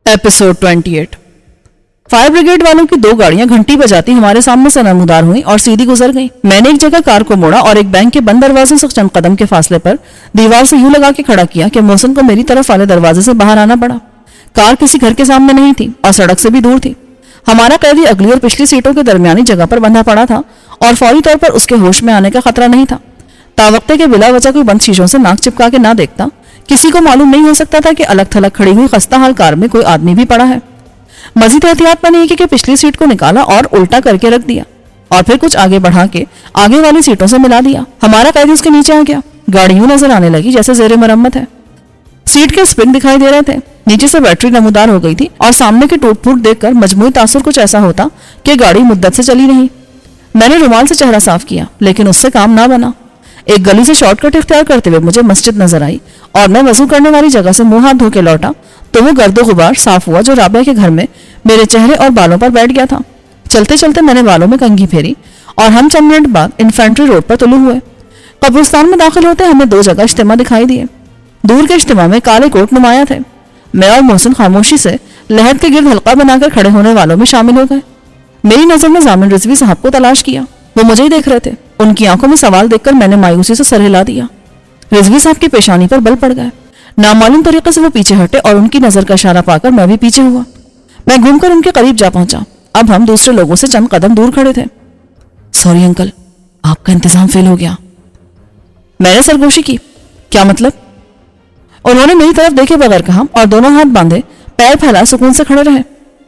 Episode 28। Fire brigade वालों की 2 गाड़ियां घंटी बजाती हमारे सामने से नमूदार हुई और सीधी गुजर गई। मैंने एक जगह कार को मोड़ा और एक बैंक के बंद दरवाजे से चंद कदम के फासले पर दीवार से यूं लगा के खड़ा किया कि मोहसिन को मेरी तरफ वाले दरवाजे से बाहर आना पड़ा। कार किसी घर के सामने नहीं थी और सड़क से भी दूर थी। हमारा कैदी अगली और पिछली सीटों के दरमियानी जगह पर बंधा पड़ा था और फौरी तौर पर उसके होश में आने का खतरा नहीं था। तावक्ते के बिला वजह कोई बंद शीशों से नाक चिपका के ना देखता, किसी को मालूम नहीं हो सकता था कि अलग थलग खड़ी हुई खस्ता हाल कार में कोई आदमी भी पड़ा है। मजीद एहतियात मैंने ये की कि पिछली सीट को निकाला और उल्टा करके रख दिया और फिर कुछ आगे बढ़ा के आगे वाली सीटों से मिला दिया। हमारा कैदी उसके नीचे आ गया। गाड़ी यूं नजर आने लगी जैसे जेरे मरम्मत है। सीट के स्प्रिंग दिखाई दे रहे थे, नीचे से बैटरी नमूदार हो गई थी और सामने की टूट फूट देखकर मजमूई तासुर कुछ ऐसा होता कि गाड़ी मुद्दत से चली नहीं। मैंने रुमाल से चेहरा साफ किया लेकिन उससे काम ना बना। एक गली से शॉर्टकट इख्तियार करते हुए मुझे मस्जिद नजर आई और मैं वजू करने वाली जगह से मुंह हाथ धो के लौटा तो वो गर्दो गुबार साफ हुआ जो राबिया के घर में मेरे चेहरे और बालों पर बैठ गया था। चलते चलते मैंने बालों में कंघी फेरी और हम चंद मिनट बाद इन्फेंट्री रोड पर तुलू हुए। कब्रिस्तान में दाखिल होते हमें 2 जगह इज्तिमा दिखाई दिए। दूर के इज्तिमा में काले कोट नुमाया थे। मैं और मोहसिन खामोशी से लहद के गिर्द हल्का बनाकर खड़े होने वालों में शामिल हो गए। मेरी नजर ने जामिन रिजवी साहब को तलाश किया। वो मुझे ही देख रहे थे। उनकी आंखों में सवाल देखकर मैंने मायूसी से सर हिला दिया। रिजवी साहब की पेशानी पर बल पड़ गए। नामालूम तरीके से वो पीछे हटे और उनकी नजर का इशारा पाकर मैं भी पीछे हुआ। मैं घूमकर उनके करीब जा पहुंचा। अब हम दूसरे लोगों से चंद कदम दूर खड़े थे। सॉरी अंकल, आपका इंतजाम फेल हो गया। मैंने सरगोशी की। क्या मतलब? उन्होंने मेरी तरफ देखे बगैर कहा और दोनों हाथ बांधे पैर फैला सुकून से खड़े रहे।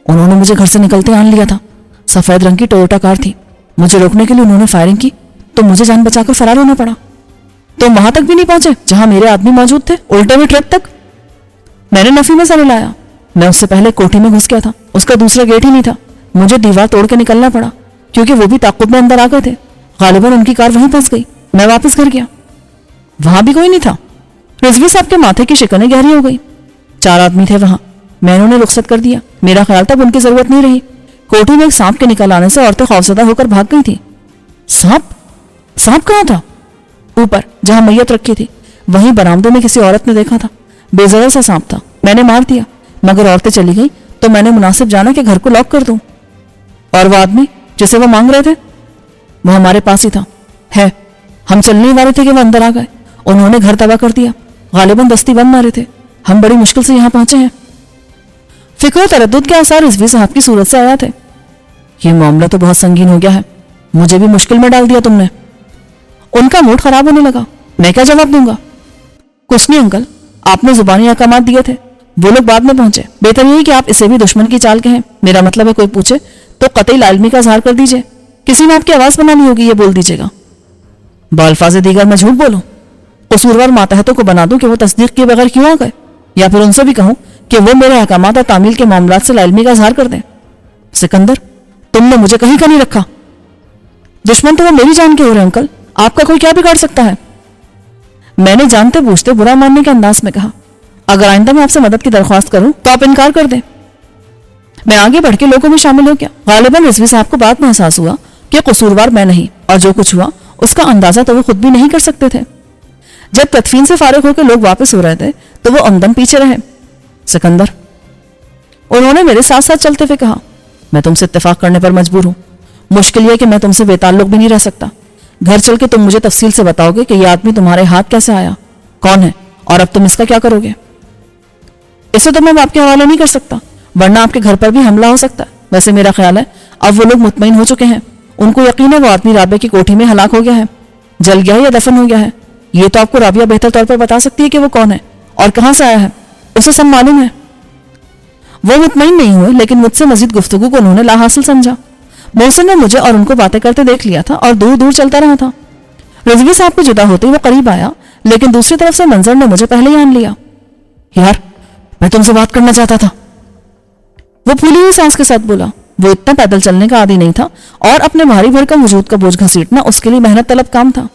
उन्होंने मुझे घर से निकलते आन लिया था। सफेद रंग की टोयोटा कार थी। मुझे रोकने के लिए उन्होंने फायरिंग की तो मुझे जान बचाकर फरार होना पड़ा। तुम वहां तक भी नहीं पहुंचे जहां मेरे आदमी मौजूद थे, उल्टे में ट्रक तक। मैंने नफी में सर हिलाया। मैं उससे पहले कोठी में घुस गया था। उसका दूसरा गेट ही नहीं था। मुझे दीवार तोड़ के निकलना पड़ा क्योंकि वो भी ताकुब में अंदर आ गए थे। गालिबन उनकी कार वहीं फंस गई। मैं वापस घर गया। वहां भी कोई नहीं था। रिजवी साहब के माथे की शिकनें गहरी हो गई। 4 आदमी थे वहां। मैंने उन्हें रुखसत कर दिया। मेरा ख्याल था उनकी जरूरत नहीं रही। कोठी में एक सांप के निकल आने से औरतें खौफजदा होकर भाग गई थी। सांप? सांप कहाँ था? ऊपर जहां मैयत रखी थी। वहीं बरामदे में किसी औरत ने देखा था। बेजर सा सांप था। मैंने मार दिया मगर औरतें चली गई तो मैंने मुनासिब जाना कि घर को लॉक कर दूं। और वो आदमी जिसे वो मांग रहे थे वो हमारे पास ही था। है, हम चलने ही वाले थे कि वो अंदर आ गए। उन्होंने घर तबाह कर दिया। गालिबन दस्ती बंद मारे थे। हम बड़ी मुश्किल से यहाँ पहुंचे हैं। फिक्र तरद्दुद के आसार रिजवी साहब की सूरत से आया थे। ये मामला तो बहुत संगीन हो गया है। मुझे भी मुश्किल में डाल दिया तुमने। उनका मूड खराब होने लगा। मैं क्या जवाब दूंगा? कुछ नहीं अंकल, आपने जुबानी अहकामात दिए थे। वो लोग बाद में पहुंचे। बेहतर यही कि आप इसे भी दुश्मन की चाल कहें। मेरा मतलब है कोई पूछे तो कतई लालमी का इजहार कर दीजिए। किसी ने आपकी आवाज बनानी होगी ये बोल दीजिएगा। बाल्फाज़े दीगर मैं झूठ बोलूं? कसूरवार मातहतों को बना दूं कि वो तस्दीक किए बगैर क्यों आ गए? या फिर उनसे भी कहूं कि वो मेरे अहकामात और तामील के मामलात से लालमी का इजहार कर दें? सिकंदर, तुमने मुझे कहीं का नहीं रखा। दुश्मन तो वो मेरी जान के हो रहे अंकल। आपका कोई क्या बिगाड़ सकता है? मैंने जानते बूझते बुरा मानने के अंदाज में कहा। अगर आइंदा मैं आपसे मदद की दरख्वास्त करूं तो आप इनकार कर दें। मैं आगे बढ़ के लोगों में शामिल हो गया। गालिबन रिजवी साहब को बात में एहसास हुआ कि कसूरवार मैं नहीं और जो कुछ हुआ उसका अंदाजा तो वो खुद भी नहीं कर सकते थे। जब तदफीन से फारिग होकर लोग वापस हो रहे थे तो वो अमदम पीछे रहे। सिकंदर, उन्होंने मेरे साथ साथ चलते हुए कहा, मैं तुमसे इत्तेफाक करने पर मजबूर हूं। मुश्किल यह कि मैं तुमसे बेताल्लुक भी नहीं रह सकता। घर चल के तुम मुझे तफसील से बताओगे कि यह आदमी तुम्हारे हाथ कैसे आया, कौन है और अब तुम इसका क्या करोगे? इसे तो मैं आपके हवाले नहीं कर सकता वरना आपके घर पर भी हमला हो सकता है। वैसे मेरा ख्याल है अब वो लोग मुतमईन हो चुके हैं। उनको यकीन है वो आदमी राबिया की कोठी में हलाक हो गया है, जल गया है या दफन हो गया है। ये तो आपको राबिया बेहतर तौर पर बता सकती है कि वो कौन है और कहां से आया है। उसे सब मालूम है। वो मुतमईन नहीं हुए लेकिन मुझसे मजीद गुफ्तगू को उन्होंने लाहासिल समझा। मोहसिन ने मुझे और उनको बातें करते देख लिया था और दूर दूर चलता रहा था। रिजवी साहब को जुदा होते ही वो करीब आया लेकिन दूसरी तरफ से मंजर ने मुझे पहले ही आन लिया। यार, मैं तुमसे बात करना चाहता था। वो फूली हुई सांस के साथ बोला। वो इतना पैदल चलने का आदी नहीं था और अपने भारी भरकम वजूद का बोझ घसीटना उसके लिए मेहनत तलब काम था।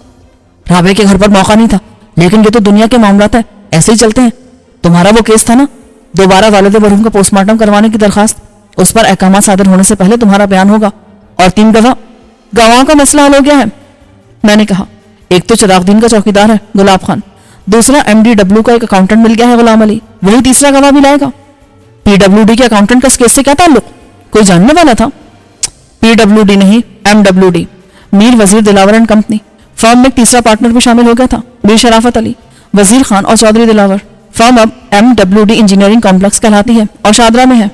राबे के घर पर मौका नहीं था लेकिन ये तो दुनिया के मामलात है, ऐसे ही चलते हैं। तुम्हारा वो केस था ना, दोबारा वालिद मरहूम का पोस्टमार्टम करवाने की दरखास्त, उस पर अहकाम सादर होने से पहले तुम्हारा बयान होगा और 3 गवाहों का मसला हल हो गया है। मैंने कहा, एक तो चिरागदीन का चौकीदार है गुलाब खान, दूसरा MDW का एक अकाउंटेंट मिल गया है गुलाम अली, वही तीसरा गवाह भी लाएगा। PWD के अकाउंटेंट का इस केस से क्या ताल्लुक? कोई जानने वाला था? PWD नहीं, MWD, मीर वजीर दिलावर एंड कंपनी। फर्म में एक तीसरा पार्टनर भी शामिल हो गया था, मीर शराफत अली, वजीर खान और चौधरी दिलावर। फर्म अब MWD इंजीनियरिंग कॉम्प्लेक्स कहलाती है और शादरा में है।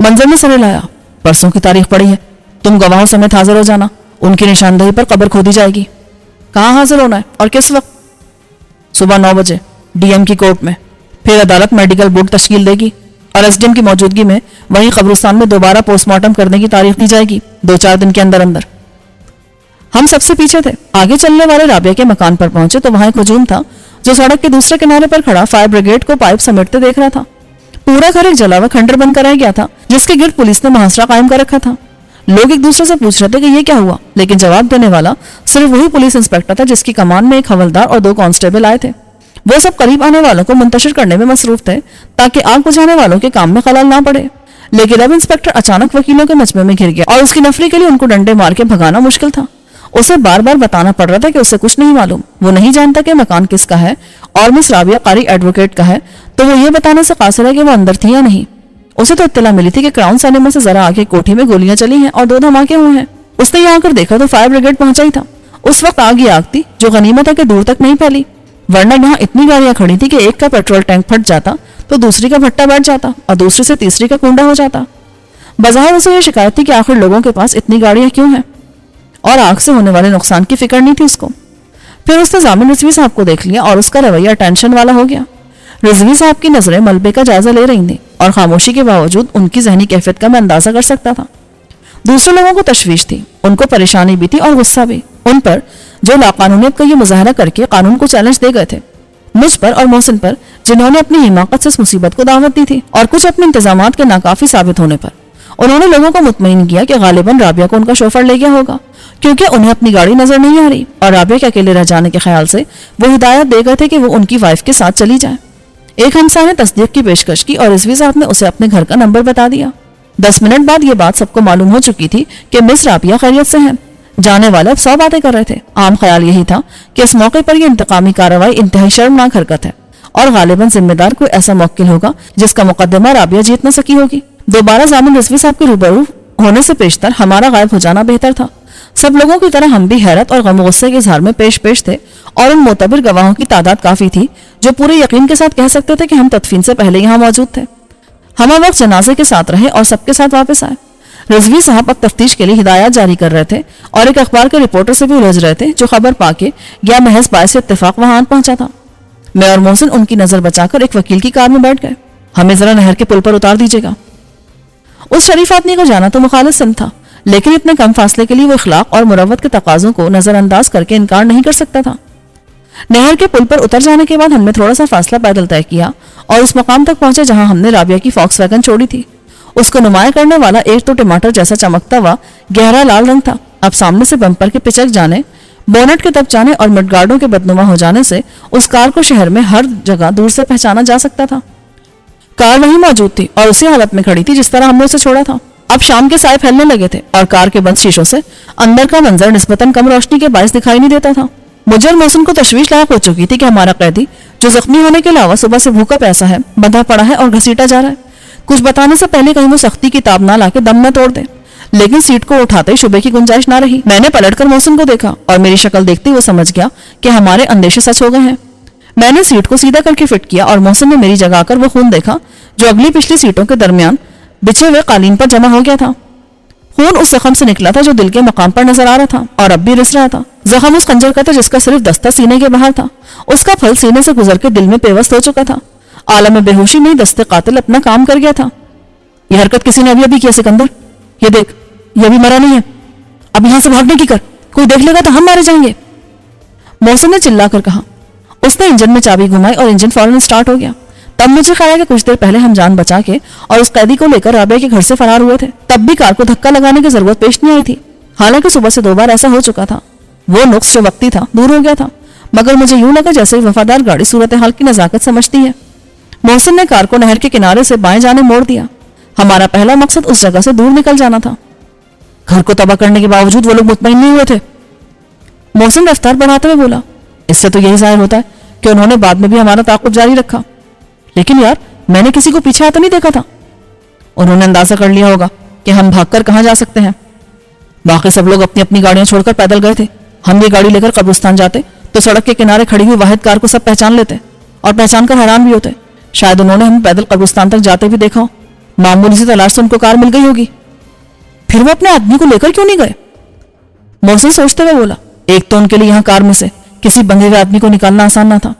मंजर ने सरे लाया, परसों की तारीख पड़ी है, तुम गवाहों समेत हाजिर हो जाना, उनकी निशानदेही पर कब्र खोदी जाएगी। कहाँ हाजिर होना है और किस वक्त? सुबह 9 बजे DM की कोर्ट में। फिर अदालत मेडिकल बोर्ड तश्कील देगी और SDM की मौजूदगी में वहीं कब्रिस्तान में दोबारा पोस्टमार्टम करने की तारीख दी जाएगी 2-4 दिन के अंदर अंदर। हम सबसे पीछे थे। आगे चलने वाले राबिया के मकान पर पहुंचे तो वहां एक हुजूम था जो सड़क के दूसरे किनारे पर खड़ा फायर ब्रिगेड को पाइप समेटते देख रहा था। पूरा घर एक जला हुआ खंडर बंद कराया गया था जिसके गिर्द पुलिस ने महासरा कायम कर रखा था। लोग एक दूसरे से पूछ रहे थे कि ये क्या हुआ, लेकिन जवाब देने वाला सिर्फ वही पुलिस इंस्पेक्टर था जिसकी कमान में एक हवलदार और 2 कांस्टेबल आए थे। वो सब करीब आने वालों को मुंतशिर करने में मसरूफ थे ताकि आग बुझाने वालों के काम में खलल ना पड़े। लेकिन अब इंस्पेक्टर अचानक वकीलों के मजमे में घिर गया और उसकी नफरी के लिए उनको डंडे मार के भगाना मुश्किल था। उसे बार बार बताना पड़ रहा था कि उसे कुछ नहीं मालूम, वो नहीं जानता कि मकान किसका है और मिस राबिया कारी एडवोकेट का है, तो वो ये बताने से कासिर है कि वो अंदर थी या नहीं। उसे तो इत्तला मिली थी कि क्राउन सिनेमा से जरा आगे कोठी में गोलियां चली हैं और 2 धमाके हुए हैं। उसने यहाँ आकर देखा तो फायर ब्रिगेड पहुंचा ही था। उस वक्त आग ही आग थी, जो गनीमत है कि दूर तक नहीं फैली, वरना यहाँ इतनी गाड़ियां खड़ी थी कि एक का पेट्रोल टैंक फट जाता तो दूसरी का भट्टा बैठ जाता और दूसरी से तीसरी का कुंडा हो जाता। बाजार उसे यह शिकायत थी कि आखिर लोगों के पास इतनी गाड़ियां क्यों हैं और आग से होने वाले नुकसान की फिक्र नहीं थी उसको। फिर उसने जामिन रिजवी साहब को देख लिया और उसका रवैया टेंशन वाला हो गया। रिजवी साहब की नजरें मलबे का जायजा ले रही थी और खामोशी के बावजूद उनकी जहनी कैफियत का मैं अंदाजा कर सकता था। दूसरे लोगों को तशवीश थी, उनको परेशानी भी थी और गुस्सा भी, उन पर जो लाकानूनियत का ये मुजाहरा करके कानून को चैलेंज दे गए थे, मुझ पर और मोहसिन पर जिन्होंने अपनी हिमाकत से इस मुसीबत को दावत दी थी और कुछ अपने इंतजामात के नाकाफी साबित होने पर। उन्होंने लोगों को मुतमईन किया कि गालिबन राबिया को उनका शोफर ले गया होगा क्योंकि उन्हें अपनी गाड़ी नजर नहीं आ रही और राबिया के अकेले रह जाने के ख्याल से वो हिदायत दे गए थे कि वो उनकी वाइफ के साथ चली जाए। एक हमसा ने तस्दीक की पेशकश की और रिजवी साहब ने उसे अपने घर का नंबर बता दिया। 10 मिनट बाद ये बात सबको मालूम हो चुकी थी कि मिस राबिया खैरियत से हैं। जाने वाले अब 100 बातें कर रहे थे। आम ख्याल यही था कि इस मौके पर यह इंतकामी कार्रवाई इंतहाई शर्मनाक हरकत है और गालिबन जिम्मेदार कोई ऐसा मुवक्किल होगा जिसका मुकदमा राबिया जीत न सकी होगी। दोबारा जामिन रिजवी साहब के रूबरू होने से पेशतर हमारा गायब हो जाना बेहतर था। सब लोगों की तरह हम भी हैरत और गम गुस्से के इजहार में पेश थे और उन मोतबिर गवाहों की तादाद काफी थी जो पूरे यकीन के साथ कह सकते थे कि हम तदफीन से पहले यहाँ मौजूद थे। हम वक्त जनाजे के साथ रहे और सबके साथ वापस आए। रिजवी साहब अब तफ्तीश के लिए हिदायत जारी कर रहे थे और एक अखबार के रिपोर्टर से भी उलझ रहे थे जो खबर पाके या महज बायसे इत्तेफाक वहां पहुंचा था। मैं और मोहसिन उनकी नजर बचाकर एक वकील की कार में बैठ गए। हमें जरा नहर के पुल पर उतार दीजिएगा। उस शरीफ आदमी को जाना तो मुखालिफ सिंध था, लेकिन इतने कम फासले के लिए वो इखलाक और मुरव्वत के तकाजों को नजरअंदाज करके इनकार नहीं कर सकता था। नहर के पुल पर उतर जाने के बाद हमने थोड़ा सा फासला पैदल तय किया और उस मकाम तक पहुंचे जहां हमने राबिया की फॉक्सवैगन छोड़ी थी। उसको नुमाया करने वाला एक तो टमाटर जैसा चमकता हुआ गहरा लाल रंग था। अब सामने से बम्पर के पिचक जाने, बोनट के दब जाने और मडगार्डों के बदनुमा हो जाने से उस कार को शहर में हर जगह दूर से पहचाना जा सकता था। कार वहीं मौजूद थी और उसी हालत में खड़ी थी जिस तरह हमने उसे छोड़ा था। अब शाम के साए फैलने लगे थे और कार के बंद शीशों से अंदर का मंजर निस्बतन कम रोशनी के बायस दिखाई नहीं देता था। मुझे और मोहसिन को तशवीश लायक हो चुकी थी कि हमारा कैदी, जो जख्मी होने के अलावा सुबह से भूखा प्यासा है, बंधा पड़ा है और घसीटा जा रहा है, कुछ बताने से पहले कहीं वो सख्ती की ताब ना लाके दम न तोड़ दे। लेकिन सीट को उठाते ही शुबे की गुंजाइश ना रही। मैंने पलटकर मोहसिन को देखा और मेरी शक्ल देखते वो समझ गया कि हमारे अंदेशे सच हो गए हैं। मैंने सीट को सीधा करके फिट किया और मोहसिन ने मेरी जगह आकर वो खून देखा जो अगली पिछली सीटों के दरमियान बिछे हुए कालीन पर जमा हो गया था। खून उस जख्म से निकला था जो दिल के मकाम पर नजर आ रहा था और अब भी रिस रहा था। जख्म उस खंजर का था जिसका सिर्फ दस्ता सीने के बाहर था। उसका फल सीने से गुजर के दिल में पेवस्त हो चुका था। आलम बेहोशी में दस्ते कातिल अपना काम कर गया था। यह हरकत किसी ने अभी की है सिकंदर, ये देख, ये भी मरा नहीं है। अब यहां से भागने की कर, कोई देख लेगा तो हम मारे जाएंगे। मोहसिन ने चिल्लाकर कहा। उसने इंजन में चाबी घुमाई और इंजन फौरन स्टार्ट हो गया। तब मुझे ख्याल है कि कुछ देर पहले हम जान बचा के और उस कैदी को लेकर राबिया के घर से फरार हुए थे। तब भी कार को धक्का लगाने की जरूरत पेश नहीं आई थी। हालांकि सुबह से 2 बार ऐसा हो चुका था। वो नुक्स जो वक्ती था दूर हो गया था, मगर मुझे यूं लगा जैसे ही वफादार गाड़ी सूरत हाल की नजाकत समझती है। मोहसिन ने कार को नहर के किनारे से बाएं जाने मोड़ दिया। हमारा पहला मकसद उस जगह से दूर निकल जाना था। घर को तबाह करने के बावजूद वो लोग मुतमईन नहीं हुए थे। मोहसिन रफ्तार बढ़ाते हुए बोला। इससे तो यही जाहिर होता है कि उन्होंने बाद में भी हमारा ताक़ुब जारी रखा। लेकिन यार, میں نے کسی کو پیچھے آتا نہیں دیکھا تھا. انہوں نے اندازہ کر لیا ہوگا کہ ہم بھاگ کر کہاں جا سکتے ہیں. باقی سب لوگ اپنی اپنی گاڑیاں چھوڑ کر پیدل گئے تھے. ہم یہ گاڑی لے کر قبرستان جاتے تو سڑک کے کنارے کھڑی ہوئی واحد کار کو سب پہچان لیتے اور پہچان کر حیران بھی ہوتے. شاید انہوں نے ہمیں پیدل قبرستان تک جاتے بھی دیکھا ہو. معمولی سی تلاش سے ان کو کار مل گئی ہوگی. پھر وہ اپنے آدمی کو لے کر کیوں نہیں گئے؟ محسن سوچتے ہوئے بولا. ایک تو ان کے لیے یہاں کار میں سے کسی بنگے ہوئے آدمی کو نکالنا آسان نہ تھا.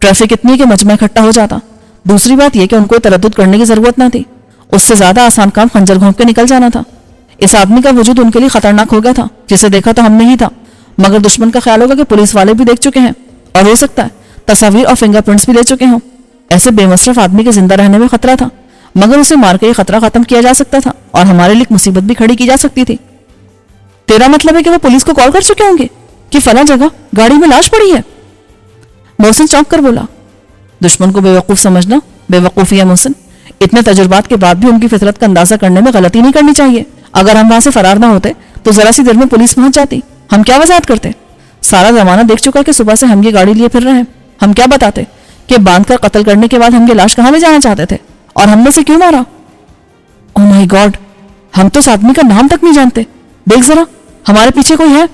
ٹریفک اتنی کہ مجمع اکٹھا ہو جاتا. دوسری بات یہ کہ ان کو تردد کرنے کی ضرورت نہ تھی. اس سے زیادہ آسان کام خنجر گھونپ کے نکل جانا تھا. اس آدمی کا وجود ان کے لیے خطرناک ہو گیا تھا. جسے دیکھا تو ہم نے ہی تھا، مگر دشمن کا خیال ہوگا کہ پولیس والے بھی دیکھ چکے ہیں اور ہو سکتا ہے تصاویر اور فنگر پرنٹس بھی لے چکے ہوں. ایسے بے مصرف آدمی کے زندہ رہنے میں خطرہ تھا، مگر اسے مار کے یہ خطرہ ختم کیا جا سکتا تھا اور ہمارے لیے مصیبت بھی کھڑی کی جا سکتی تھی. تیرا مطلب ہے کہ وہ پولیس کو کال کر چکے ہوں گے کہ فلاں جگہ گاڑی میں لاش پڑی ہے؟ محسن چونک کر بولا. دشمن کو بے وقوف سمجھنا بے وقوفی ہے محسن. اتنے تجربات کے بعد بھی ان کی فطرت کا اندازہ کرنے میں غلطی نہیں کرنی چاہیے. اگر ہم وہاں سے فرار نہ ہوتے تو ذرا سی دیر میں پولیس پہنچ جاتی. ہم کیا وضاحت کرتے؟ سارا زمانہ دیکھ چکا کہ صبح سے ہم یہ گاڑی لیے پھر رہے ہیں. ہم کیا بتاتے کہ باندھ کر قتل کرنے کے بعد ہم یہ لاش کہاں لے جانا چاہتے تھے اور ہم نے سے کیوں مارا؟ او مائی گاڈ، ہم تو اس آدمی کا نام تک نہیں جانتے. دیکھ ذرا، ہمارے پیچھے کوئی ہے؟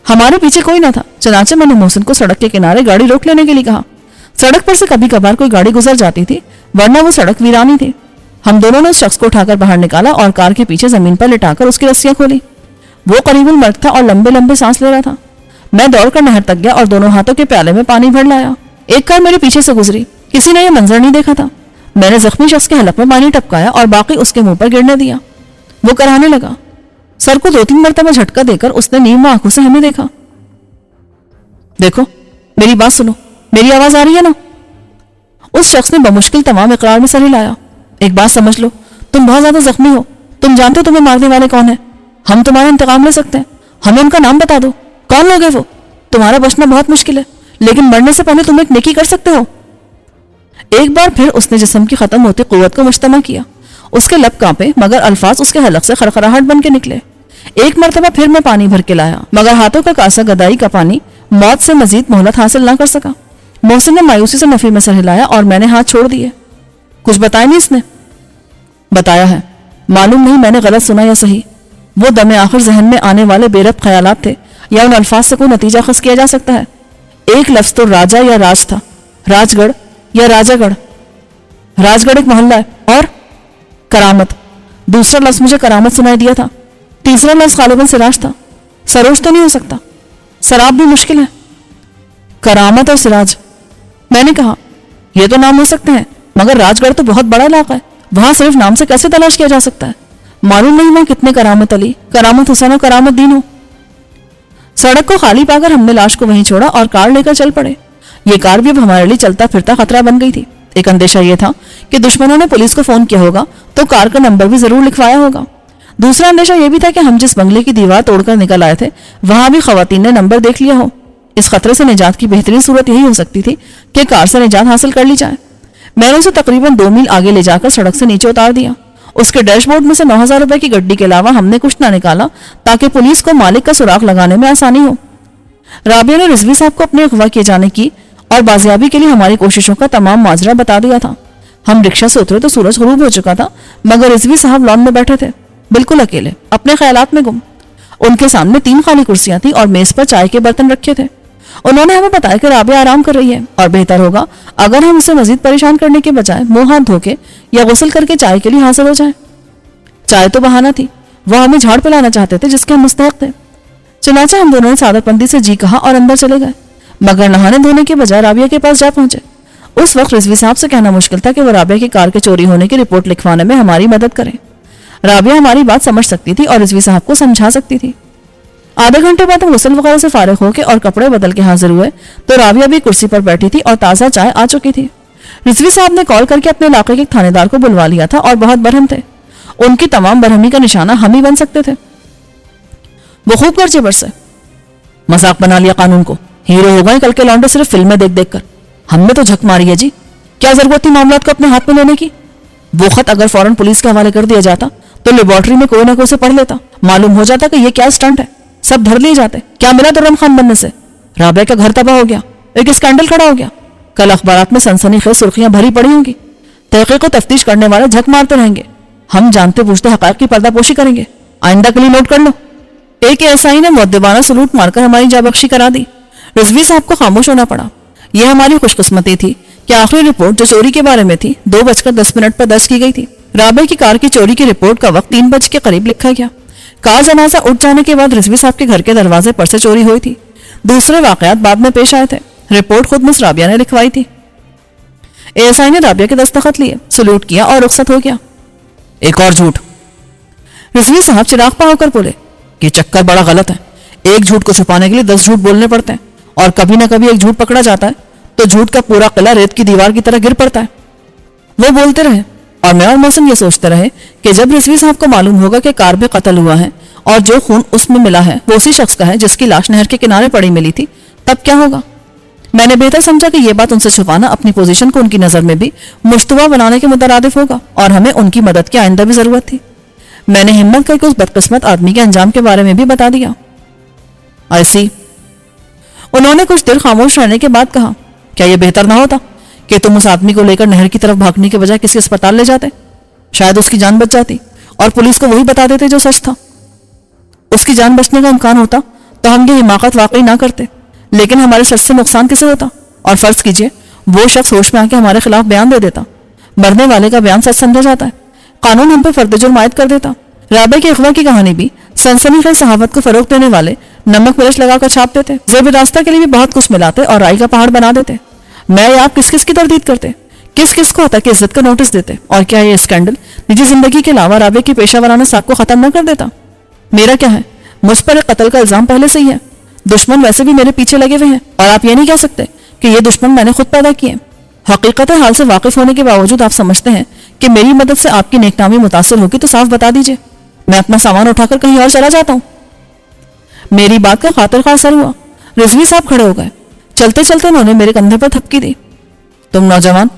ہمارے پیچھے کوئی نہ تھا. چنانچہ میں نے محسن کو سڑک کے کنارے گاڑی روک لینے کے لیے کہا. سڑک پر سے کبھی کبھار کوئی گاڑی گزر جاتی تھی، ورنہ وہ سڑک ویرانی تھی. ہم دونوں نے اس شخص کو اٹھا کر باہر نکالا اور کار کے پیچھے زمین پر لٹا کر اس کی رسیاں کھولی. وہ قریب المرد تھا اور لمبے لمبے سانس لے رہا تھا. میں دوڑ کر نہر تک گیا اور دونوں ہاتھوں کے پیالے میں پانی بھر لایا. ایک کار میرے پیچھے سے گزری. کسی نے یہ منظر نہیں دیکھا تھا. میں نے زخمی شخص کے حلق میں پانی ٹپکایا اور باقی اس کے منہ پر گرنے دیا. وہ کرانے لگا. سر کو 2-3 مرتبہ جھٹکا دے کر اس نے نیم آنکھوں سے ہمیں دیکھا. دیکھو، میری بات سنو، میری آواز آ رہی ہے نا؟ اس شخص نے بمشکل تمام اقرار میں سر ہلایا. ایک بات سمجھ لو، تم بہت زیادہ زخمی ہو. تم جانتے ہو تمہیں مارنے والے کون ہیں؟ ہم تمہارا انتقام لے سکتے ہیں. ہمیں ان کا نام بتا دو. کون لوگ ہیں وہ؟ تمہارا بچنا بہت مشکل ہے، لیکن مرنے سے پہلے تم ایک نیکی کر سکتے ہو. ایک بار پھر اس نے جسم کی ختم ہوتی قوت کو مجتمع کیا. اس کے لب کانپے، مگر الفاظ اس کے حلق سے خرخراہٹ بن کے نکلے. ایک مرتبہ پھر میں پانی بھر کے لایا، مگر ہاتھوں کا کاسا گدائی کا پانی موت سے مزید مہلت حاصل نہ کر سکا. محسن نے مایوسی سے نفی میں سر ہلایا اور میں نے ہاتھ چھوڑ دیے. کچھ بتایا نہیں اس نے؟ بتایا ہے، معلوم نہیں میں نے غلط سنا یا صحیح. وہ دم آخر ذہن میں آنے والے بے ربط خیالات تھے یا ان الفاظ سے کوئی نتیجہ خاص کیا جا سکتا ہے؟ ایک لفظ تو راجا یا راج تھا، راج گڑھ یا راجا گڑھ. راج گڑھ ایک محلہ ہے. اور کرامت، دوسرا لفظ مجھے کرامت سنائی دیا تھا. تیسرا لفظ غالباً سراج تھا. سروج تو نہیں ہو سکتا، سراب بھی مشکل ہے. کرامت اور سراج. میں نے کہا یہ تو نام ہو سکتے ہیں، مگر راج گڑھ تو بہت بڑا علاقہ ہے. وہاں صرف نام سے کیسے تلاش کیا جا سکتا ہے؟ معلوم نہیں وہاں کتنے کرامت علی، کرامت حسین اور کرامت دین ہو. سڑک کو خالی پا کر ہم نے لاش کو وہیں چھوڑا اور کار لے کر چل پڑے. یہ کار بھی اب ہمارے لیے چلتا پھرتا خطرہ بن گئی تھی. ایک اندیشہ یہ تھا کہ دشمنوں نے پولیس کو فون کیا ہوگا تو کار کا نمبر بھی ضرور لکھوایا ہوگا. دوسرا اندیشہ یہ بھی تھا کہ ہم جس بنگلے کی دیوار توڑ کر نکل آئے تھے وہاں بھی خواتین نے نمبر دیکھ لیا ہو. اس خطرے سے نجات کی بہترین صورت یہی ہو سکتی تھی کہ کار سے نجات حاصل کر لی جائے. میں نے اسے تقریباً 2 میل آگے لے جا کر سڑک سے نیچے اتار دیا. اس کے ڈیش بورڈ میں سے 9,000 روپے کی گڈی کے علاوہ ہم نے کچھ نہ نکالا تاکہ پولیس کو مالک کا سراغ لگانے میں آسانی ہو. رابعہ نے رضوی صاحب کو اپنے اغوا کیے جانے کی اور بازیابی کے لیے ہماری کوششوں کا تمام ماجرا بتا دیا تھا. ہم رکشہ سے اترے تو سورج غروب ہو چکا تھا، مگر رضوی صاحب لان میں بیٹھے تھے، بالکل اکیلے، اپنے خیالات میں گم. ان کے سامنے 3 خالی کرسیاں تھیں اور میز پر چائے کے برتن رکھے تھے. انہوں نے ہمیں بتایا کہ رابعہ آرام کر رہی ہے اور بہتر ہوگا اگر ہم اسے مزید پریشان کرنے کے بجائے منہ ہاتھ دھو کے یا غسل کر کے چائے کے لیے حاضر ہو جائیں. چائے تو بہانہ تھی، وہ ہمیں جھاڑ پلانا چاہتے تھے جس کے ہم مستحق تھے. چنانچہ ہم دونوں نے سعادت پندی سے جی کہا اور اندر چلے گئے، مگر نہانے دھونے کے بجائے رابعہ کے پاس جا پہنچے. اس وقت رضوی صاحب سے کہنا مشکل تھا کہ وہ رابعہ کی کار کے چوری ہونے کی رپورٹ لکھوانے میں ہماری مدد کریں. رابعہ ہماری بات سمجھ سکتی تھی اور رضوی صاحب کو سمجھا سکتی تھی. آدھے گھنٹے بعد ہم غسل وغیرہ سے فارغ ہو کے اور کپڑے بدل کے حاضر ہوئے تو رابعہ بھی کرسی پر بیٹھی تھی اور تازہ چائے آ چکی تھی. رضوی صاحب نے کال کر کے اپنے علاقے کے تھانے دار کو بلوا لیا تھا اور بہت برہم تھے. ان کی تمام برہمی کا نشانہ ہم ہی بن سکتے تھے. وہ خوب گرجے برسے. مذاق بنا لیا قانون کو، ہیرو ہو گئے کل کے لانڈے صرف فلمیں دیکھ دیکھ کر. ہم نے تو جھک ماری ہے جی، کیا ضرورت تھی معاملات کو اپنے ہاتھ میں لینے کی؟ وہ خط اگر فوراً پولیس کے حوالے کر دیا جاتا تو لیبارٹری میں کوئی نہ کوئی سے پڑھ لیتا، معلوم ہو جاتا کہ یہ کیا سٹنٹ ہے. سب دھر لیے جاتے. کیا ملا درم خان بننے سے؟ رابعہ کا گھر تباہ ہو گیا، ایک اسکینڈل کھڑا ہو گیا. کل اخبارات میں سنسنی خیز سرخیاں بھری پڑی ہوں گی. तहकीक और तफ्तीश करने वाले झक मारते रहेंगे, हम जानते बूझते हक़ाइक़ की पर्दापोशी करेंगे। आइंदा के लिए नोट कर लो। एक एएसआई ने मुअद्दिबाना सलूट मारकर हमारी जाबख्शी करा दी। रिजवी साहब को खामोश होना पड़ा। यह हमारी खुशकिस्मती थी कि आखिरी रिपोर्ट जो चोरी के बारे में थी 2:10 पर दर्ज की गई थी। राबे की कार की चोरी की रिपोर्ट का वक्त 3 बजे के करीब लिखा गया। कार जनाजा उठ जाने के बाद रिजवी साहब के घर के दरवाजे पर से चोरी हुई थी। दूसरे वाकयात बाद में पेश आए थे। रिपोर्ट खुद मिस राबिया ने लिखवाई थी। एएसआई ने राबिया के दस्तखत लिए, सलूट किया और रुखसत हो गया। एक और झूठ। रिजवी साहब चिराग पा होकर बोले कि चक्कर बड़ा गलत है। एक झूठ को छुपाने के लिए 10 झूठ बोलने पड़ते हैं और कभी ना कभी एक झूठ पकड़ा जाता है तो झूठ का पूरा किला रेत की दीवार की तरह गिर पड़ता है। वो बोलते रहे और मैं और मोहसिन ये सोचते रहे कि जब रिजवी साहब को मालूम होगा कि कार में कत्ल हुआ है और जो खून उसमें मिला है वो उसी शख्स का है जिसकी लाश नहर के किनारे पड़ी मिली थी, तब क्या होगा। मैंने बेहतर समझा कि यह बात उनसे छुपाना अपनी पोजीशन को उनकी नजर में भी मुश्तबा बनाने के मुतरादिफ होगा और हमें उनकी मदद की आइंदा भी जरूरत थी। मैंने हिम्मत करके उस बदकिस्मत आदमी के अंजाम के बारे में भी बता दिया। ऐसी उन्होंने कुछ देर खामोश रहने के बाद कहा, क्या यह बेहतर ना होता कि तुम उस आदमी को लेकर नहर की तरफ भागने के बजाय किसी अस्पताल ले जाते? शायद उसकी जान बच जाती और पुलिस को वही बता देते जो सच था। उसकी जान बचने का इम्कान होता तो हम ये हिमाकत वाकई ना करते, लेकिन हमारे सच से नुकसान किसे होता? और फर्ज कीजिए वो शख्स होश में आके हमारे खिलाफ बयान दे देता। मरने वाले का बयान सच समझा जाता है, कानून हम पर फर्द जुर्म आयद कर देता। राबे के अगवा की कहानी भी सनसनीखेज सहावत को फरोग देने वाले नमक मिर्च लगाकर छाप देते, ज़ेब रास्ता के लिए भी बहुत कुछ मिलाते और राई का पहाड़ बना देते। मैं या आप किस किस की तरदीद करते, किस किस को अता की इज्जत का नोटिस देते, और क्या ये स्कैंडल निजी जिंदगी के अलावा राबे की पेशा वराना साख को खत्म न कर देता? मेरा क्या है, मुझ पर कत्ल का इल्जाम पहले से ही है। दुश्मन वैसे भी मेरे पीछे लगे हुए हैं और आप ये नहीं कह सकते कि ये दुश्मन मैंने खुद पैदा किए। हकीकत हाल से वाकिफ होने के बावजूद आप समझते हैं कि मेरी मदद से आपकी नेकनामी मुतासिर होगी तो साफ बता दीजिए, मैं अपना सामान उठाकर कहीं और चला जाता हूँ। मेरी बात का खातिर खा असर हुआ। रिजवी साहब खड़े हो गए। चलते चलते उन्होंने मेरे कंधे पर थपकी दी। तुम नौजवान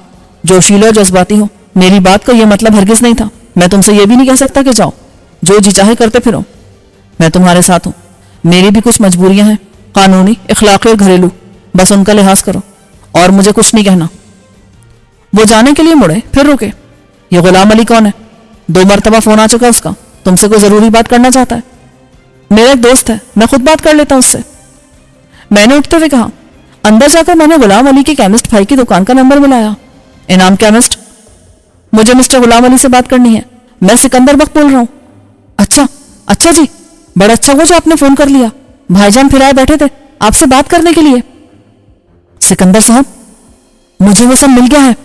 जोशीले और जज्बाती हो, मेरी बात का यह मतलब हरगिज नहीं था। मैं तुमसे यह भी नहीं कह सकता कि जाओ जो जी चाहे करते फिरो। मैं तुम्हारे साथ हूँ, मेरी भी कुछ मजबूरियां हैं, कानूनी, इखलाकी और घरेलू, बस उनका लिहाज करो और मुझे कुछ नहीं कहना। वो जाने के लिए मुड़े, फिर रुके। ये गुलाम अली कौन है? 2 मरतबा फोन आ चुका उसका, तुमसे कोई जरूरी बात करना चाहता है। मेरा एक दोस्त है, मैं खुद बात कर लेता हूँ उससे। मैंने उठते हुए कहा। अंदर जाकर मैंने गुलाम अली के केमिस्ट भाई की दुकान का नंबर मिलाया। इनाम केमिस्ट, मुझे मिस्टर गुलाम अली से बात करनी है, मैं सिकंदर बख्त बोल रहा हूँ। अच्छा जी, बड़ा अच्छा हुआ जो आपने फोन कर लिया, भाईजान फिर आए बैठे थे आपसे बात करने के लिए। सिकंदर साहब, मुझे वो सब मिल गया है।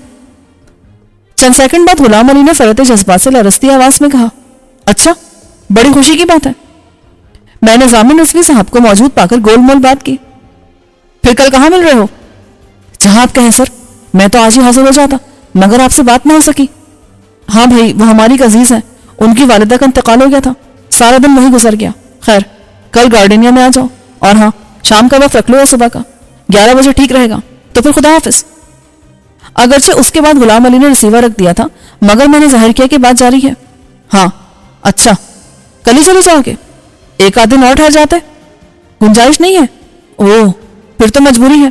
चंद सेकंड बाद गुलाम अली ने फरते जज्बात से लरसती आवाज में कहा, अच्छा, बड़ी खुशी की बात है। मैंने जामिन रिजवी साहब को मौजूद पाकर गोलमोल बात की। फिर कल कहाँ मिल रहे हो? जहां आप कहें सर, मैं तो आज ही हाजिर हो जाता मगर आपसे बात ना हो सकी। हाँ भाई, वो हमारी अजीज हैं, उनकी वालिदा का इंतकाल हो गया था, सारा दिन वही गुजर गया। खैर, कल गार्डनिया में आ जाओ और हाँ, शाम का वक्त रख लो या सुबह का 11 बजे ठीक रहेगा। तो फिर खुदा हाफिज। अगरचे उसके बाद गुलाम अली ने रिसीवर रख दिया था मगर मैंने जाहिर किया कि बात जारी है। हाँ, अच्छा, कल ही चले जाओगे? एक आध दिन और ठहर जाते, गुंजाइश नहीं है? ओह, फिर तो मजबूरी है।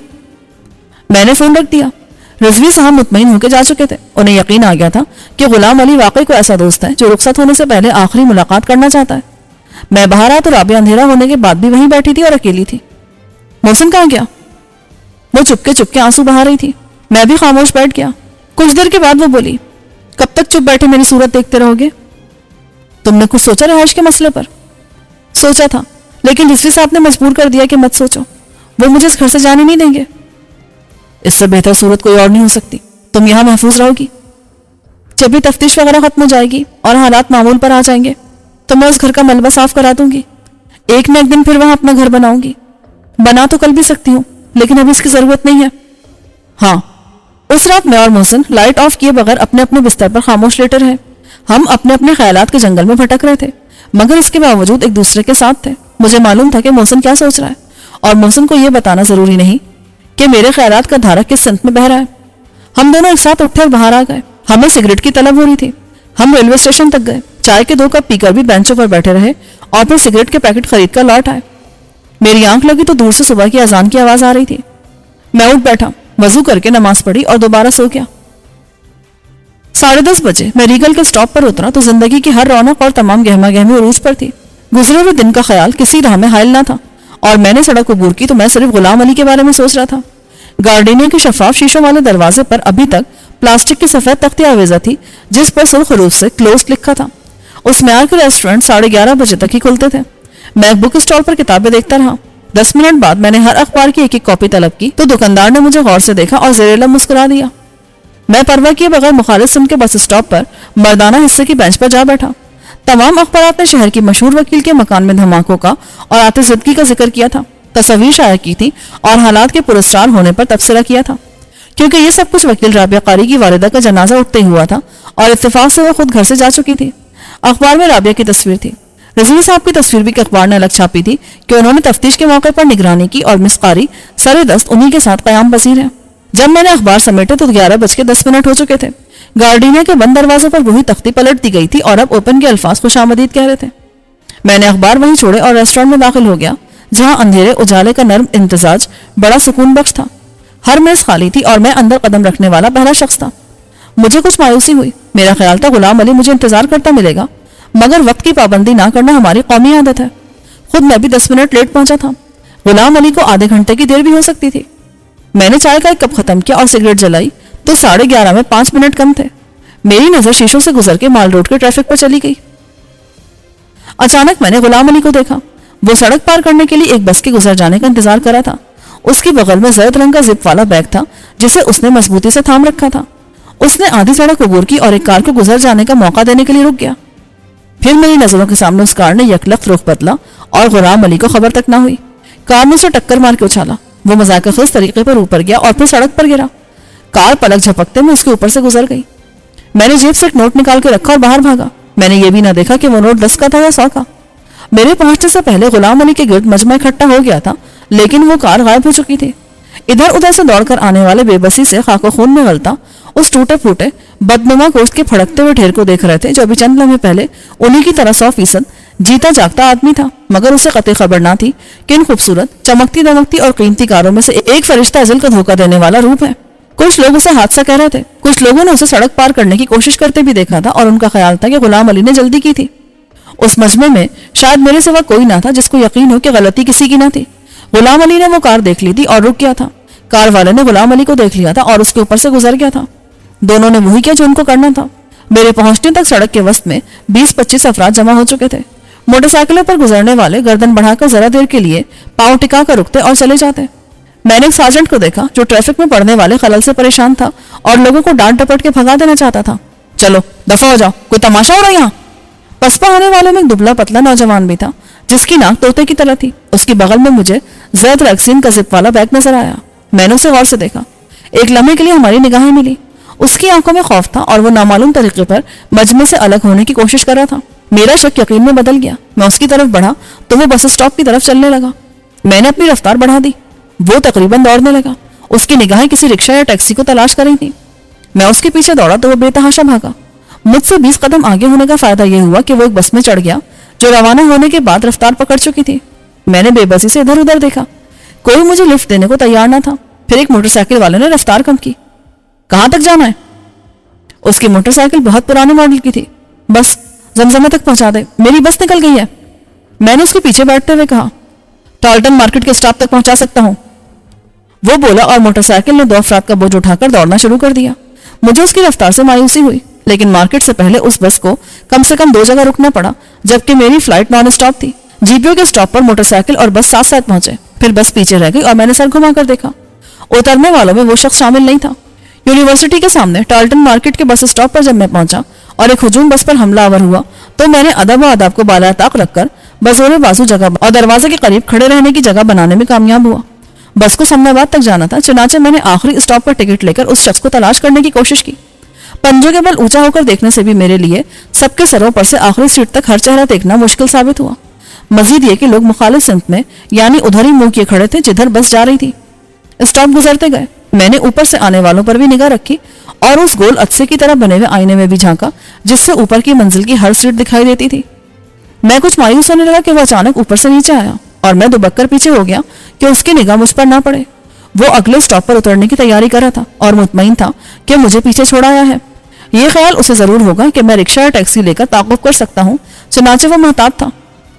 मैंने फोन रख दिया। रिजवी साहब मुतमईन होकर जा चुके थे। उन्हें यकीन आ गया था कि गुलाम अली वाकई को ऐसा दोस्त है जो रुखसत होने से पहले आखिरी मुलाकात करना चाहता है। मैं बाहर आया तो राबिया अंधेरा होने के बाद भी वहीं बैठी थी और अकेली थी। मोहसिन कहाँ गया? वो चुपके चुपके आंसू बहा रही थी। मैं भी खामोश बैठ गया। कुछ देर के बाद वो बोली, कब तक चुप बैठे मेरी सूरत देखते रहोगे? तुमने कुछ सोचा रहाइश के मसले पर? सोचा था, लेकिन रिजवी साहब ने मजबूर कर दिया कि मत सोचो, वो मुझे इस घर से जाने नहीं देंगे। इससे बेहतर सूरत कोई और नहीं हो सकती। तुम यहां महफूज रहोगी। जब भी तफ्तीश वगैरह खत्म हो जाएगी और हालात मामूल पर आ जाएंगे तो मैं उस घर का मलबा साफ करा दूंगी। एक न एक दिन फिर वहां अपना घर बनाऊंगी। बना तो कल भी सकती हूँ, लेकिन अभी इसकी जरूरत नहीं है। हाँ, उस रात मैं और मोहसिन लाइट ऑफ किए बगैर अपने अपने बिस्तर पर खामोश लेटे रहे। हम अपने अपने ख्यालात के जंगल में भटक रहे थे मगर इसके बावजूद एक दूसरे के साथ थे। मुझे मालूम था कि मोहसिन क्या सोच रहा है और मोहसिन को यह बताना जरूरी नहीं कि मेरे ख्यालात का धारा किस सिमत में बह रहा है। हम दोनों एक साथ उठकर बाहर आ गए। हमें सिगरेट की तलब हो रही थी। हम रेलवे स्टेशन तक गए, चाय के 2 कप पीकर भी बेंचों पर बैठे रहे और फिर सिगरेट के पैकेट खरीद कर लौट आए। मेरी आंख लगी तो दूर से सुबह की अजान की आवाज आ रही थी। मैं उठ बैठा, वजू करके नमाज पढ़ी और दोबारा सो गया। 10:30 बजे मैं रीगल के स्टॉप पर उतरा तो जिंदगी की हर रौनक और तमाम गहमा गहमी उरूज पर थी। गुजरे हुए दिन का ख्याल किसी राह में हायल ना था और मैंने सड़क अबूर की तो मैं सिर्फ गुलाम अली के बारे में सोच रहा था। गार्डनिया के शफाफ शीशों वाले दरवाजे पर अभी तक प्लास्टिक की सफेद तख्ती आवेजा थी जिस पर सुर्ख रूज से क्लोज लिखा था। उस म्यार के रेस्टोरेंट 11:30 बजे तक ही खुलते थे। मैं एक बुक स्टॉल पर किताबें देखता रहा। 10 मिनट बाद मैंने हर अखबार की एक कॉपी तलब की तो दुकानदार ने मुझे गौर से देखा और ज़ेरेला मुस्कुरा दिया। मैं परवाह किए बगैर मुखालिफ सिम के बस स्टॉप पर मर्दाना हिस्से की बेंच पर जा बैठा। तमाम अखबारात ने शहर की मशहूर वकील के मकान में धमाकों का और आतिशदगी का जिक्र किया था, तस्वीर शाया की थी और हालात के पुरस्कार होने पर तबसरा किया था, क्योंकि ये सब कुछ वकील राबिया कारी की वालिदा का जनाजा उठते हुआ था और इत्तेफाक से वो खुद घर से जा चुकी थी। अखबार में राबिया की तस्वीर थी। रजवी साहब की तस्वीर भी अखबार ने अलग छापी थी कि उन्होंने तफ्तीश के मौके पर निगरानी की और मिस कारी सरे दस्त उन्हीं के साथ कयाम पसीर है। जब मैंने अखबार समेटे तो 11:10 हो चुके थे। गार्डिनिया के बंद दरवाजे पर वही तख्ती पलट दी गई थी और अब ओपन के अल्फाज खुशामदीद कह रहे थे। मैंने अखबार वहीं छोड़े और रेस्टोरेंट में दाखिल हो गया, जहां अंधेरे उजाले का नर्म इम्तिजाज बड़ा सुकून बख्श था। हर मेज खाली थी और मैं अंदर कदम रखने वाला पहला शख्स था। मुझे कुछ मायूसी हुई। मेरा ख्याल था गुलाम अली मुझे इंतजार करता मिलेगा, मगर वक्त की पाबंदी ना करना हमारी कौमी आदत है। खुद मैं भी 10 मिनट लेट पहुंचा था। गुलाम अली को आधे घंटे की देर भी हो सकती थी। मैंने चाय का एक कप खत्म किया और सिगरेट जलाई तो 11:30 में 5 मिनट कम थे। मेरी नजर शीशों से गुजर के माल रोड के ट्रैफिक पर चली गई। अचानक मैंने गुलाम अली को देखा। वो सड़क पार करने के लिए एक बस के गुजर जाने का इंतजार कर रहा था। उसके बगल में जर्द रंग का जिप वाला बैग था जिसे उसने मजबूती से थाम रखा था। उसने आधी सड़क अबूर की और एक कार को गुजर जाने का मौका देने के लिए रुक गया। फिर मेरी नजरों के सामने उस कार ने यकलख्त रुख बदला और गुलाम अली को खबर तक ना हुई। कार ने उसे टक्कर मार के उछाला। वो मजाकखेज तरीके पर ऊपर गया और फिर सड़क पर गिरा। कार पलक झपकते में उसके ऊपर से गुजर गई। मैंने जेब से एक नोट निकाल के रखा और बाहर भागा। मैंने ये भी ना देखा कि वो नोट 10 का था या 100 का। मेरे पहुंचने से पहले गुलाम अली के गिर्द मजमा इकट्ठा हो गया था, लेकिन वो कार गायब हो चुकी थी। इधर उधर से दौड़कर आने वाले बेबसी से खाको खून में गलता उस टूटे फूटे बदनुमा गोश्त के फड़कते हुए ढेर को देख रहे थे, जो अभी चंद लम्हे पहले उन्हीं की तरह 100% जीता जागता आदमी था। मगर उसे कतई खबर ना थी कि इन खूबसूरत चमकती दमकती और कीमती कारों में से एक फरिश्ता अजल का धोखा देने वाला रूप है। कुछ लोग उसे हादसा कह रहे थे, कुछ लोगों ने उसे सड़क पार करने की कोशिश करते भी देखा था और उनका ख्याल था कि गुलाम अली ने जल्दी की थी। उस मजमे में शायद मेरे सिवा कोई ना था जिसको यकीन हो कि गलती किसी की ना थी। गुलाम अली ने वो कार देख ली थी और रुक गया था। कार वाले ने गुलाम अली को देख लिया था और उसके ऊपर से गुजर गया था। दोनों ने वही किया जो उनको करना था। मेरे पहुंचने तक सड़क के वस्त में 20-25 अफराद जमा हो चुके थे। मोटरसाइकिलों पर गुजरने वाले गर्दन बढ़ाकर जरा देर के लिए पांव टिका कर रुकते और चले जाते। मैंने एक सार्जेंट को देखा जो ट्रैफिक में पड़ने वाले खलल से परेशान था और लोगों को डांट डपट के भगा देना चाहता था। चलो दफा हो जाओ, कोई तमाशा हो रहा है यहाँ। पसपा होने वालों में एक दुबला पतला नौजवान भी था जिसकी नाक तोते की तरह थी। उसके बगल में मुझे जर्द वैक्सीन का जिप वाला बैग नजर आया। मैंने उसे गौर से देखा। एक लम्हे के लिए हमारी निगाहें मिली। उसकी आंखों में खौफ था और वो नामालूम तरीके पर मजमे से अलग होने की कोशिश कर रहा था। मेरा शक यकीन में बदल गया। मैं उसकी तरफ बढ़ा तो वो बस स्टॉप की तरफ चलने लगा। मैंने अपनी रफ्तार बढ़ा दी। वो तकरीबन दौड़ने लगा। उसकी निगाहें किसी रिक्शा या टैक्सी को तलाश कर रही थी। मैं उसके पीछे दौड़ा तो वो बेतहाशा भागा। मुझसे 20 कदम आगे होने का फायदा यह हुआ कि वो एक बस में चढ़ गया जो रवाना होने के बाद रफ्तार पकड़ चुकी थी। मैंने बेबसी से इधर उधर देखा। कोई मुझे लिफ्ट देने को तैयार ना था। फिर एक मोटरसाइकिल वाले ने रफ्तार कम की। कहां तक जाना है? उसकी मोटरसाइकिल बहुत पुराने मॉडल की थी। बस जमजमा तक पहुंचा दे, मेरी बस निकल गई है। मैंने उसके पीछे बैठते हुए कहा, टाल्टन मार्केट के स्टॉप तक पहुंचा सकता हूं। वो बोला और मोटरसाइकिल ने 2 अफराद का बोझ उठाकर दौड़ना शुरू कर दिया। मुझे उसकी रफ्तार से मायूसी हुई, लेकिन मार्केट से पहले उस बस को कम से कम 2 जगह रुकना पड़ा, जबकि मेरी फ्लाइट नॉन स्टॉप थी। जीपीओ के स्टॉप पर मोटरसाइकिल और बस साथ साथ पहुंचे। फिर बस पीछे रह गई और मैंने सर घुमाकर देखा। उतरने वालों में वो शख्स शामिल नहीं था। यूनिवर्सिटी के सामने टाल्टन मार्केट के बस स्टॉप पर जब मैं पहुंचा और एक हुजूम बस पर हमलावर हुआ तो मैंने अदब व आदाब को बालाताक रखकर बजोरे बाजू जगह और दरवाजे के करीब खड़े रहने की जगह बनाने में कामयाब हुआ। बस को समनाबाद तक जाना था, चुनाचे मैंने आखिरी स्टॉप पर टिकट लेकर उस शख्स को तलाश करने की कोशिश की। पंजों के बल ऊंचा होकर देखने से भी मेरे लिए सबके सरों पर से आखिरी सीट तक हर चेहरा देखना मुश्किल साबित हुआ। मजीद ये कि लोग मुखालिफ सिमत में यानी उधर ही मुंह किए खड़े थे जिधर बस जा रही थी। स्टॉप गुजरते गए। मैंने ऊपर से आने वालों पर भी निगाह रखी और उस गोल अक्से की तरह बने हुए आईने में भी झांका जिससे ऊपर की मंजिल की हर सीट दिखाई देती थी। मैं कुछ मायूस होने लगा कि वो अचानक ऊपर से नीचे आया और मैं दुबक्कर पीछे हो गया कि उसकी निगाह मुझ पर ना पड़े। वो अगले स्टॉप पर उतरने की तैयारी कर रहा था और मुतमईन था कि मुझे पीछे छोड़ाया है। یہ خیال اسے ضرور ہوگا کہ میں رکشہ یا ٹیکسی لے کر تعاقب کر سکتا ہوں، چنانچہ وہ محتاط تھا۔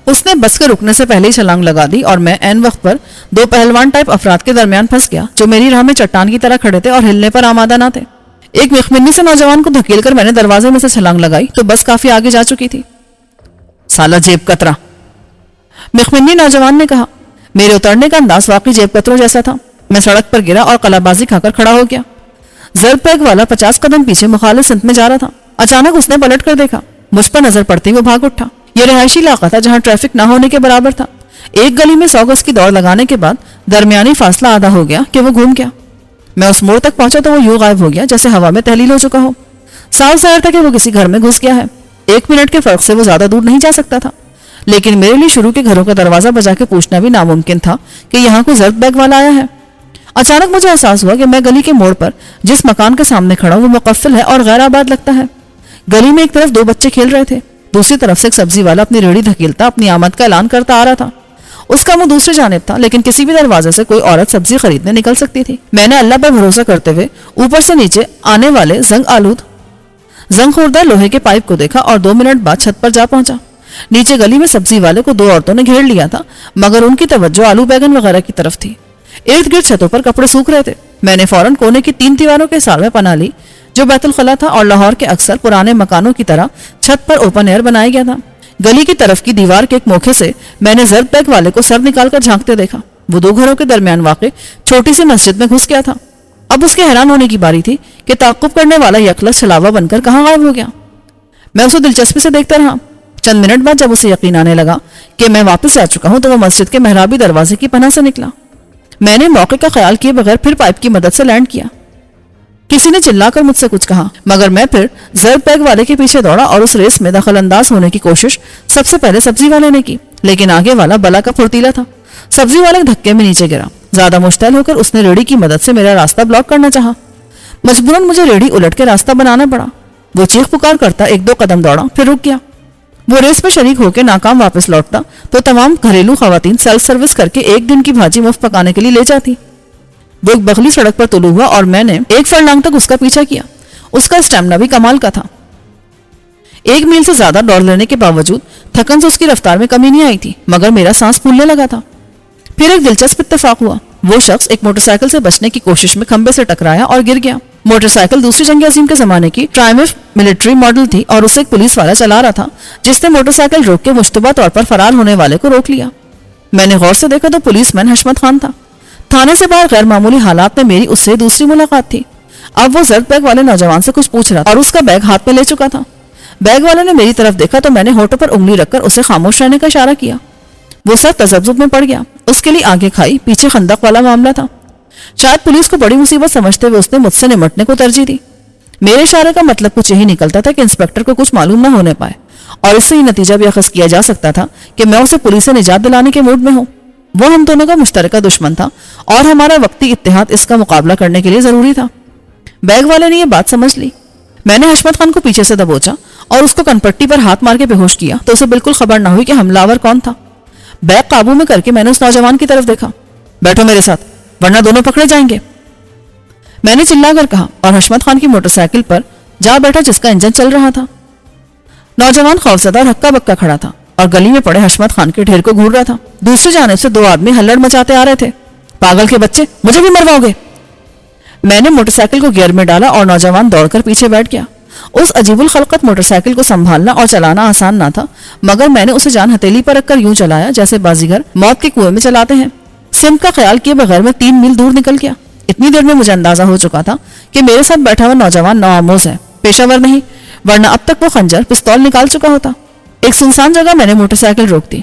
اس نے بس کے رکنے سے پہلے ہی چھلانگ لگا دی اور میں عین وقت پر دو پہلوان ٹائپ افراد کے درمیان پھنس گیا جو میری راہ میں چٹان کی طرح کھڑے تھے اور ہلنے پر آمادہ نہ تھے۔ ایک مخمنی سے نوجوان کو دھکیل کر میں نے دروازے میں سے چھلانگ لگائی تو بس کافی آگے جا چکی تھی۔ سالہ جیب کترا، مخمنی نوجوان نے کہا۔ میرے اترنے کا انداز واقعی جیب کتروں جیسا تھا۔ میں سڑک پر گرا اور قلع بازی کھا کر کھڑا ہو گیا۔ ضرب پیگ والا 50 قدم پیچھے مخالف سمت میں جا رہا تھا۔ اچانک اس نے پلٹ کر دیکھا، مجھ پر نظر پڑتی وہ بھاگ اٹھا۔ یہ رہائشی علاقہ تھا جہاں ٹریفک نہ ہونے کے برابر تھا۔ ایک گلی میں 100 گز کی دوڑ لگانے کے بعد درمیانی فاصلہ آدھا ہو گیا کہ وہ گھوم گیا۔ میں اس موڑ تک پہنچا تو وہ یوں غائب ہو گیا جیسے ہوا میں تحلیل ہو چکا ہو۔ صاف ظاہر تھا کہ وہ کسی گھر میں گھس گیا ہے۔ 1 منٹ کے فرق سے وہ زیادہ دور نہیں جا سکتا تھا، لیکن میرے لیے شروع کے گھروں کا دروازہ بجا کے پوچھنا بھی ناممکن تھا کہ یہاں کوئی ضرب بیگ والا آیا ہے۔ اچانک مجھے احساس ہوا کہ میں گلی کے موڑ پر جس مکان کے سامنے کھڑا ہوں وہ مقفل ہے اور غیر آباد لگتا ہے۔ گلی میں ایک طرف 2 بچے کھیل رہے تھے، دوسری طرف سے ایک سبزی والا اپنی ریڑھی دھکیلتا اپنی آمد کا اعلان کرتا آ رہا تھا۔ اس کا منہ دوسری جانب تھا، لیکن کسی بھی دروازے سے کوئی عورت سبزی خریدنے نکل سکتی تھی۔ میں نے اللہ پر بھروسہ کرتے ہوئے اوپر سے نیچے آنے والے زنگ خوردہ لوہے کے پائپ کو دیکھا اور 2 منٹ بعد چھت پر جا پہنچا۔ نیچے گلی میں سبزی والے کو 2 عورتوں نے گھیر لیا تھا، مگر ان کی توجہ آلو بیگن وغیرہ کی طرف تھی۔ ارد گرد چھتوں پر کپڑے سوکھ رہے تھے۔ میں نے فوراً کونے کی 3 دیواروں کے سال میں پناہ لی جو بیت الخلا تھا اور لاہور کے اکثر پرانے مکانوں کی طرح چھت پر اوپن ایئر بنایا گیا تھا۔ گلی کی طرف کی دیوار کے ایک موکھے سے میں نے ضرب بیگ والے کو سر نکال کر جھانکتے دیکھا۔ وہ 2 گھروں کے درمیان واقع چھوٹی سی مسجد میں گھس گیا تھا۔ اب اس کے حیران ہونے کی باری تھی کہ تعقب کرنے والا یکلس چھلاوا بن کر کہاں غائب ہو گیا۔ میں اسے دلچسپی سے دیکھتا رہا۔ چند منٹ بعد جب اسے یقین آنے لگا کہ میں واپس آ چکا ہوں تو وہ مسجد کے محرابی دروازے کی پناہ سے نکلا۔ میں نے موقع کا خیال کیے بغیر پھر پائپ کی مدد سے لینڈ کیا۔ کسی نے چلا کر مجھ سے کچھ کہا، مگر میں پھر ضرب پیگ والے کے پیچھے دوڑا اور اس ریس میں دخل انداز ہونے کی کوشش سب سے پہلے سبزی والے نے کی، لیکن آگے والا بلا کا پھرتیلا تھا۔ سبزی والے دھکے میں نیچے گرا۔ زیادہ مشتعل ہو کر اس نے ریڑھی کی مدد سے میرا راستہ بلاک کرنا چاہا۔ مجبوراً مجھے ریڑھی الٹ کے راستہ بنانا پڑا۔ وہ چیخ پکار کرتا 1-2 قدم دوڑا پھر رک گیا۔ وہ ریس میں شریک ہو کے ناکام واپس لوٹتا تو تمام گھریلو خواتین سیلف سروس کر کے 1 دن کی بھاجی مفت پکانے کے لیے لے جاتی۔ وہ ایک بغلی سڑک پر طلوع ہوا اور میں نے 1 فرلانگ تک اس کا پیچھا کیا۔ اس کا اسٹیمنا بھی کمال کا تھا۔ 1 میل سے زیادہ دوڑ لینے کے باوجود تھکن سے اس کی رفتار میں کمی نہیں آئی تھی، مگر میرا سانس پھولنے لگا تھا۔ پھر ایک دلچسپ اتفاق ہوا۔ وہ شخص ایک موٹر سائیکل سے بچنے کی کوشش میں کھمبے سے ٹکرایا اور گر گیا۔ موٹر سائیکل دوسری جنگ عظیم کے زمانے کی ٹرائمف ملٹری ماڈل تھی اور اسے ایک پولیس والا چلا رہا تھا جس نے موٹر سائیکل روک کے مشتبہ طور پر فرار ہونے والے کو روک لیا۔ میں نے غور سے دیکھا تو پولیس مین حشمت خان تھا۔ تھانے سے باہر غیر معمولی حالات میں میری اس سے دوسری ملاقات تھی۔ اب وہ ضرب بیگ والے نوجوان سے کچھ پوچھ رہا تھا اور اس کا بیگ ہاتھ میں لے چکا تھا۔ بیگ والے نے میری طرف دیکھا تو میں نے ہونٹوں پر انگلی رکھ کر اسے خاموش رہنے کا اشارہ کیا۔ وہ سر تذبذب میں پڑ گیا۔ اس کے لیے آگے کھائی پیچھے خندق والا معاملہ تھا۔ شاید پولیس کو بڑی مصیبت سمجھتے ہوئے اس نے مجھ سے نمٹنے کو ترجیح دی۔ میرے اشارے کا مطلب کچھ یہی نکلتا تھا کہ انسپکٹر کو کچھ معلوم نہ ہونے پائے، اور اس سے یہ نتیجہ بھی اخذ کیا جا سکتا تھا کہ میں اسے پولیس سے نجات دلانے کے موڈ میں ہوں۔ وہ ہم دونوں کا مشترکہ دشمن تھا اور ہمارا وقتی اتحاد اس کا مقابلہ کرنے کے لیے ضروری تھا۔ بیگ والے نے یہ بات سمجھ لی۔ میں نے حشمت خان کو پیچھے سے دبوچا اور اس کو کنپٹی پر ہاتھ مار کے بے ہوش کیا تو اسے بالکل خبر نہ ہوئی کہ حملہ آور کون تھا۔ بیگ قابو میں کر کے میں نے اس نوجوان کی طرف دیکھا۔ بیٹھو میرے ساتھ ورنہ دونوں پکڑے جائیں گے، میں نے چلا کر کہا اور حشمت خان کی موٹر سائیکل پر جا بیٹھا جس کا انجن چل رہا تھا۔ نوجوان خوفزدہ اور ہکا بکا کھڑا تھا اور گلی میں پڑے حشمت خان کے ڈھیر کو گھور رہا تھا۔ دوسری جانب سے 2 آدمی ہلڑ مچاتے آ رہے تھے۔ پاگل کے بچے، مجھے بھی مرواؤ گے؟ میں نے موٹر سائیکل کو گیئر میں ڈالا اور نوجوان دوڑ کر پیچھے بیٹھ گیا۔ اس عجیب الخلقت موٹر سائیکل کو سنبھالنا اور چلانا آسان نہ تھا، مگر میں نے اسے جان ہتھیلی پر رکھ کر یوں چلایا جیسے بازیگر موت کے کنویں میں چلاتے ہیں۔ سمت کا خیال کیے بغیر میں 3 میل دور نکل گیا۔ اتنی دیر میں مجھے اندازہ ہو چکا تھا کہ میرے ساتھ بیٹھا ہوا نوجوان نوآموز ہے، پیشہ ور نہیں، ورنہ اب تک وہ خنجر پستول نکال چکا ہوتا۔ ایک سنسان جگہ میں نے موٹر سائیکل روک دی۔